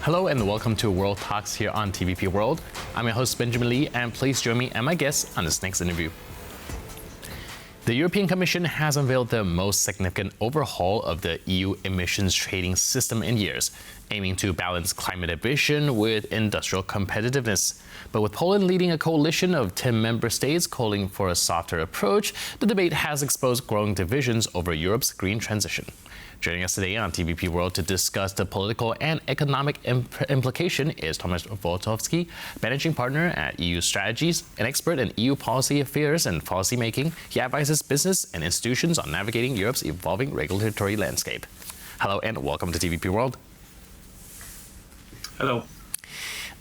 Hello and welcome to World Talks here on TVP World. I'm your host Benjamin Lee, and please join me and my guests on this next interview. The European Commission has unveiled the most significant overhaul of the EU emissions trading system in years, aiming to balance climate ambition with industrial competitiveness. But with Poland leading a coalition of 10 member states calling for a softer approach, the debate has exposed growing divisions over Europe's green transition. Joining us today on TVP World to discuss the political and economic implication is Tomasz Włostowski, managing partner at EU Strategies, an expert in EU policy affairs and policy making. He advises business and institutions on navigating Europe's evolving regulatory landscape. Hello and welcome to TVP World. Hello.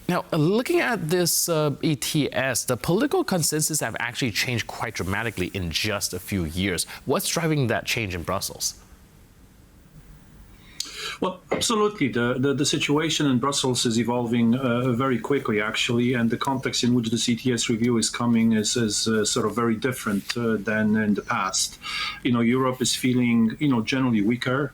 Now, looking at this ETS, the political consensus have actually changed quite dramatically in just a few years. What's driving that change in Brussels? Well, absolutely. The situation in Brussels is evolving very quickly, actually, and the context in which this ETS review is coming is sort of very different than in the past. Europe is feeling, generally weaker.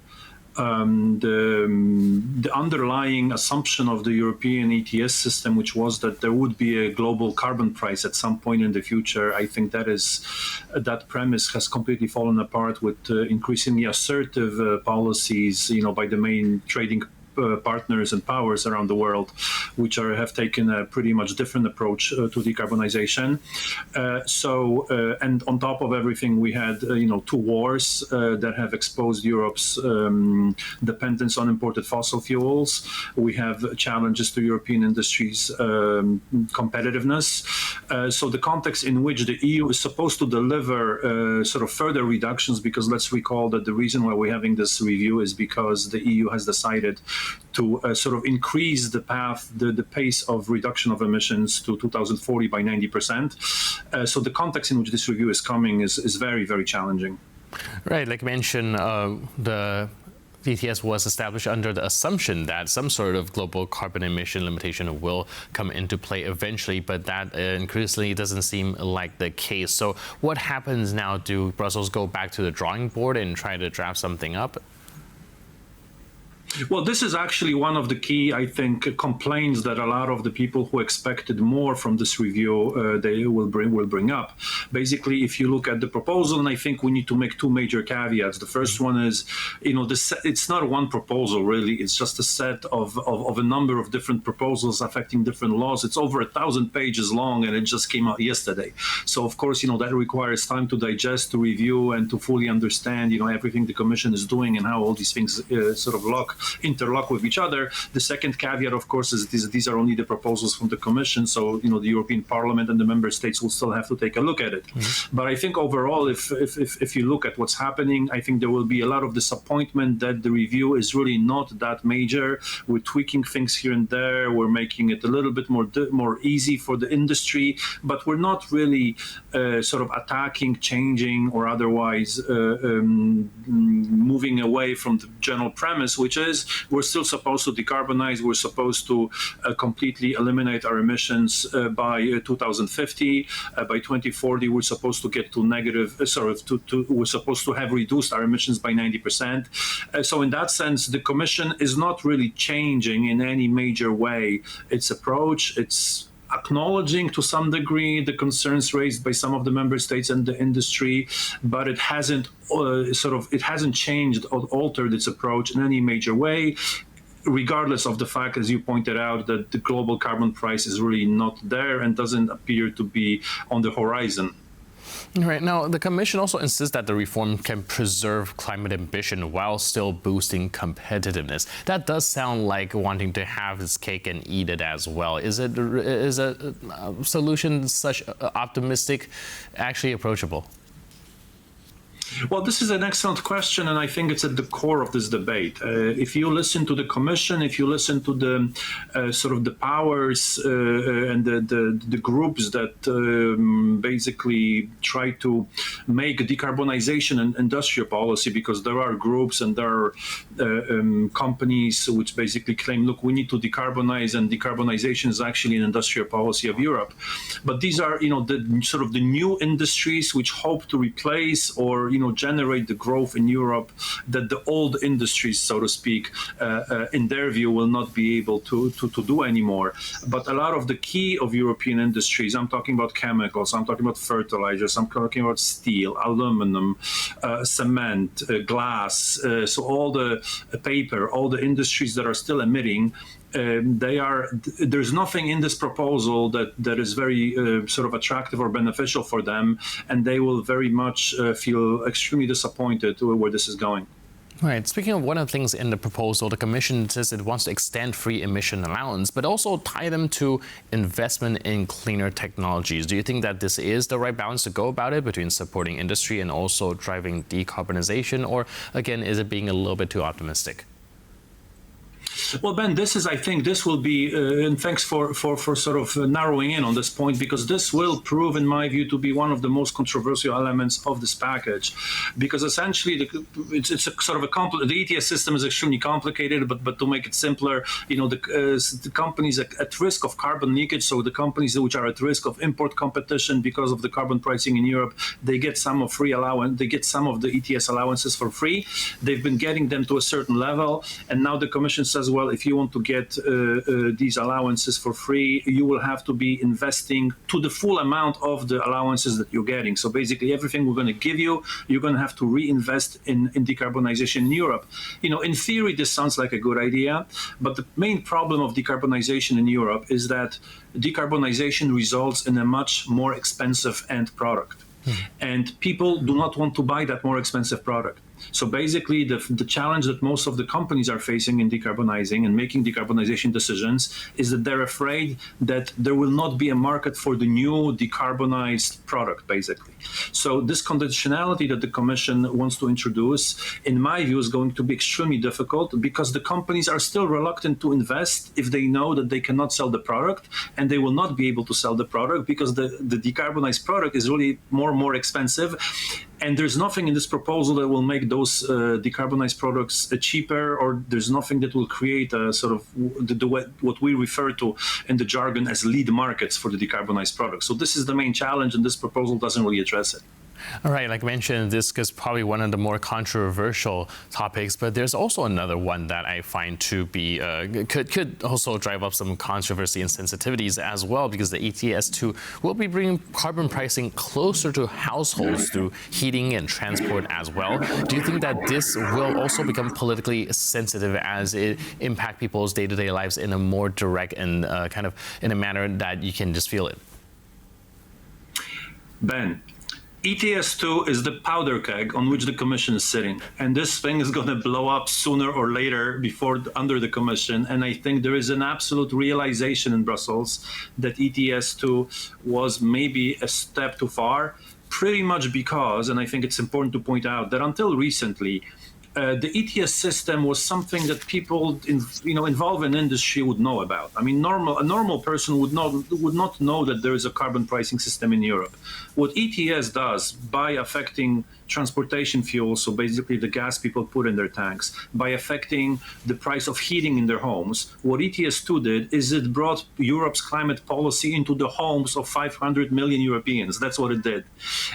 The underlying assumption of the European ETS system, which was that there would be a global carbon price at some point in the future, I think that premise has completely fallen apart with increasingly assertive policies, by the main trading partners and powers around the world, which have taken a pretty much different approach to decarbonization. And on top of everything, we had two wars that have exposed Europe's dependence on imported fossil fuels. We have challenges to European industries' competitiveness. So the context in which the EU is supposed to deliver sort of further reductions, because let's recall that the reason why we're having this review is because the EU has decided to sort of increase the pace of reduction of emissions to 2040 by 90%. So the context in which this review is coming is very, very challenging. Right, like you mentioned, the ETS was established under the assumption that some sort of global carbon emission limitation will come into play eventually, but that increasingly doesn't seem like the case. So what happens now? Do Brussels go back to the drawing board and try to draft something up? Well, this is actually one of the key, I think, complaints that a lot of the people who expected more from this review, they will bring up. Basically, if you look at the proposal, and I think we need to make two major caveats. The first one is, it's not one proposal, really. It's just a set of a number of different proposals affecting different laws. It's over 1,000 pages long, and it just came out yesterday. So, of course, that requires time to digest, to review, and to fully understand, everything the Commission is doing and how all these things sort of interlock with each other. The second caveat, of course, is these are only the proposals from the Commission, so the European Parliament and the member states will still have to take a look at it. Mm-hmm. But I think overall, if you look at what's happening, I think there will be a lot of disappointment that the review is really not that major. We're tweaking things here and there. We're making it a little bit more easy for the industry, but we're not really sort of attacking, changing, or otherwise moving away from the general premise, which is we're still supposed to decarbonize. We're supposed to completely eliminate our emissions by 2050. By 2040, we're supposed to get to negative. We're supposed to have reduced our emissions by 90%. So in that sense, the Commission is not really changing in any major way its approach. It's acknowledging to some degree the concerns raised by some of the member states and the industry, but it hasn't changed or altered its approach in any major way, regardless of the fact, as you pointed out, that the global carbon price is really not there and doesn't appear to be on the horizon. Right. Now, the Commission also insists that the reform can preserve climate ambition while still boosting competitiveness. That does sound like wanting to have its cake and eat it as well. Is a solution such optimistic actually approachable? Well, this is an excellent question, and I think it's at the core of this debate. If you listen to the Commission, if you listen to the sort of the powers and the groups that basically try to make decarbonization an industrial policy, because there are groups and there are companies which basically claim, look, we need to decarbonize, and decarbonization is actually an industrial policy of Europe. But these are, the sort of the new industries which hope to replace or, generate the growth in Europe that the old industries, so to speak, in their view, will not be able to do anymore. But a lot of the key of European industries, I'm talking about chemicals, I'm talking about fertilizers, I'm talking about steel, aluminum, cement, glass, so all the paper, all the industries that are still emitting, there's nothing in this proposal that is very sort of attractive or beneficial for them, and they will very much feel extremely disappointed where this is going. Right. Speaking of one of the things in the proposal, the Commission says it wants to extend free emission allowance, but also tie them to investment in cleaner technologies. Do you think that this is the right balance to go about it between supporting industry and also driving decarbonization? Or again, is it being a little bit too optimistic? Well, Ben, I think this will be, and thanks for sort of narrowing in on this point, because this will prove, in my view, to be one of the most controversial elements of this package, because essentially it's a sort of the ETS system is extremely complicated, but to make it simpler, the companies at risk of carbon leakage, so the companies which are at risk of import competition because of the carbon pricing in Europe, they get some of the ETS allowances for free. They've been getting them to a certain level, and now the Commission says, well, if you want to get these allowances for free, you will have to be investing to the full amount of the allowances that you're getting. So basically, everything we're going to give you, you're going to have to reinvest in decarbonization in Europe. In theory, this sounds like a good idea, but the main problem of decarbonization in Europe is that decarbonization results in a much more expensive end product. And people do not want to buy that more expensive product. So basically, the challenge that most of the companies are facing in decarbonizing and making decarbonization decisions is that they're afraid that there will not be a market for the new decarbonized product, basically. So this conditionality that the Commission wants to introduce, in my view, is going to be extremely difficult because the companies are still reluctant to invest if they know that they cannot sell the product, and they will not be able to sell the product because the decarbonized product is really more expensive. And there's nothing in this proposal that will make those decarbonized products cheaper, or there's nothing that will create a sort of what we refer to in the jargon as lead markets for the decarbonized products. So this is the main challenge, and this proposal doesn't really address it. All right, like I mentioned, this is probably one of the more controversial topics, but there's also another one that I find to be, could also drive up some controversy and sensitivities as well, because the ETS2 will be bringing carbon pricing closer to households through heating and transport as well. Do you think that this will also become politically sensitive as it impact people's day-to-day lives in a more direct and kind of in a manner that you can just feel it? Ben, ETS2 is the powder keg on which the Commission is sitting, and this thing is going to blow up sooner or later under the Commission. And I think there is an absolute realization in Brussels that ETS2 was maybe a step too far, pretty much because, and I think it's important to point out that until recently, the ETS system was something that people involved in industry would know about. I mean, a normal person would not know that there is a carbon pricing system in Europe. What ETS does by affecting transportation fuel, so basically the gas people put in their tanks, by affecting the price of heating in their homes, what ETS2 did is it brought Europe's climate policy into the homes of 500 million Europeans. That's what it did.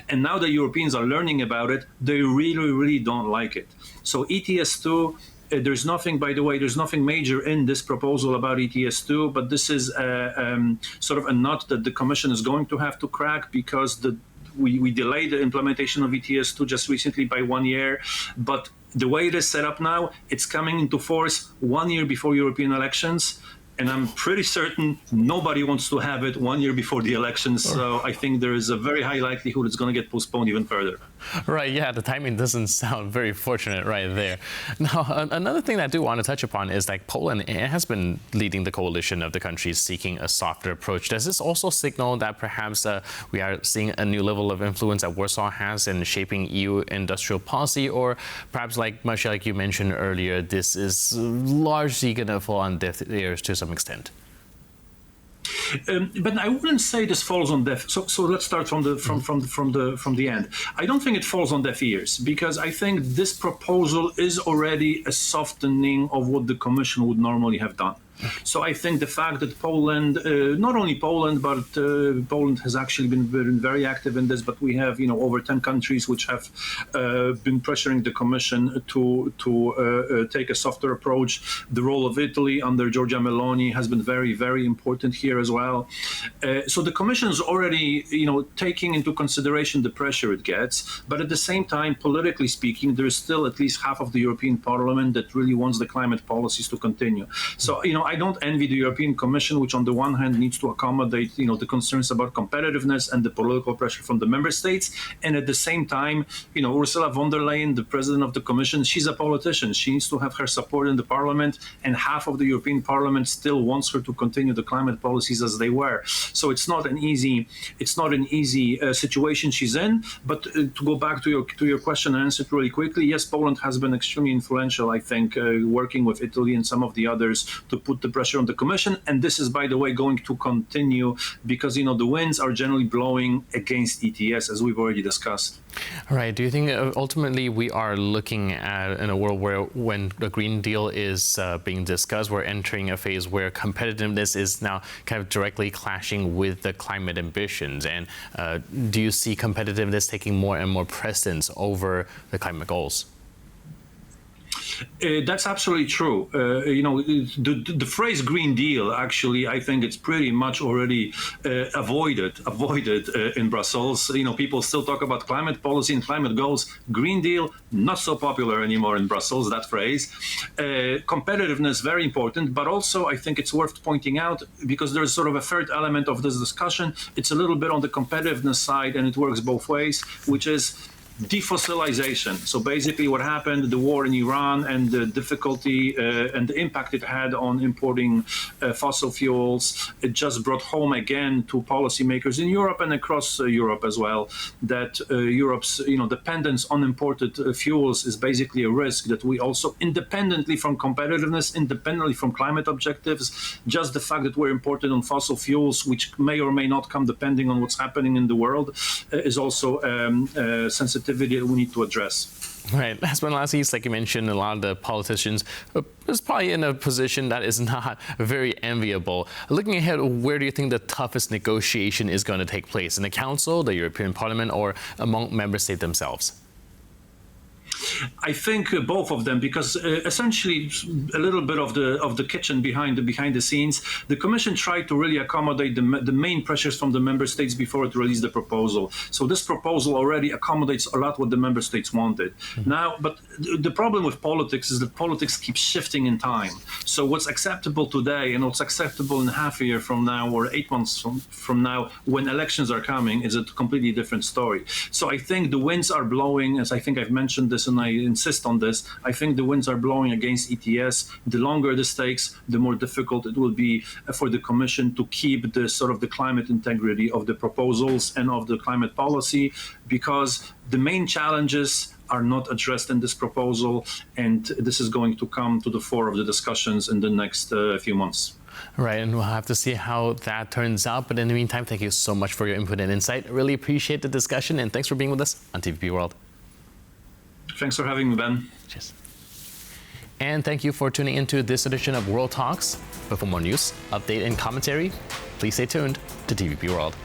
And now that Europeans are learning about it, they really, really don't like it. So ETS2, there's nothing major in this proposal about ETS2, but this is sort of a nut that the Commission is going to have to crack, because we delayed the implementation of ETS2 just recently by 1 year. But the way it is set up now, it's coming into force 1 year before European elections. And I'm pretty certain nobody wants to have it 1 year before the elections. So I think there is a very high likelihood it's going to get postponed even further. Right, yeah, the timing doesn't sound very fortunate right there. Now, another thing that I do want to touch upon is like Poland has been leading the coalition of the countries seeking a softer approach. Does this also signal that perhaps we are seeing a new level of influence that Warsaw has in shaping EU industrial policy? Or perhaps, much like you mentioned earlier, this is largely going to fall on deaf ears to some extent? But I wouldn't say this falls on deaf. So let's start from the end. I don't think it falls on deaf ears, because I think this proposal is already a softening of what the Commission would normally have done. So I think the fact that Poland, not only Poland, but Poland has actually been very active in this, but we have, over 10 countries which have been pressuring the Commission to take a softer approach. The role of Italy under Giorgia Meloni has been very, very important here as well. So the Commission is already, taking into consideration the pressure it gets, but at the same time, politically speaking, there is still at least half of the European Parliament that really wants the climate policies to continue. So, I don't envy the European Commission, which on the one hand needs to accommodate, the concerns about competitiveness and the political pressure from the member states. And at the same time, Ursula von der Leyen, the president of the Commission, she's a politician. She needs to have her support in the Parliament, and half of the European Parliament still wants her to continue the climate policies as they were. So it's not an easy situation she's in. But to go back to your question and answer it really quickly, yes, Poland has been extremely influential, I think, working with Italy and some of the others to put the pressure on the Commission. And this is, by the way, going to continue because, the winds are generally blowing against ETS, as we've already discussed. All right. Do you think ultimately we are looking at in a world where when the Green Deal is being discussed, we're entering a phase where competitiveness is now kind of directly clashing with the climate ambitions? And do you see competitiveness taking more and more precedence over the climate goals? That's absolutely true. The phrase Green Deal, actually, I think it's pretty much already avoided in Brussels. People still talk about climate policy and climate goals. Green Deal, not so popular anymore in Brussels, that phrase. Competitiveness, very important, but also I think it's worth pointing out, because there's sort of a third element of this discussion. It's a little bit on the competitiveness side, and it works both ways, which is defossilization. So basically what happened, the war in Iran and the difficulty and the impact it had on importing fossil fuels, it just brought home again to policymakers in Europe and across Europe as well, that Europe's dependence on imported fuels is basically a risk that we also, independently from competitiveness, independently from climate objectives, just the fact that we're imported on fossil fuels, which may or may not come depending on what's happening in the world, is also sensitive we need to address. Right. Last but not least, like you mentioned, a lot of the politicians is probably in a position that is not very enviable. Looking ahead, where do you think the toughest negotiation is going to take place? In the Council, the European Parliament, or among member states themselves? I think both of them, because essentially a little bit of the kitchen behind the scenes. The Commission tried to really accommodate the main pressures from the member states before it released the proposal. So this proposal already accommodates a lot what the member states wanted. Now, but the problem with politics is that politics keeps shifting in time. So what's acceptable today and what's acceptable in half a year from now or 8 months from now, when elections are coming, is a completely different story. So I think the winds are blowing, as I think I've mentioned this, and I insist on this. I think the winds are blowing against ETS. The longer this takes, the more difficult it will be for the Commission to keep the sort of the climate integrity of the proposals and of the climate policy, because the main challenges are not addressed in this proposal, and this is going to come to the fore of the discussions in the next few months. Right, and we'll have to see how that turns out. But in the meantime, thank you so much for your input and insight. I really appreciate the discussion, and thanks for being with us on TVP World. Thanks for having me, Ben. Cheers. And thank you for tuning into this edition of World Talks. But for more news, update, and commentary, please stay tuned to TVP World.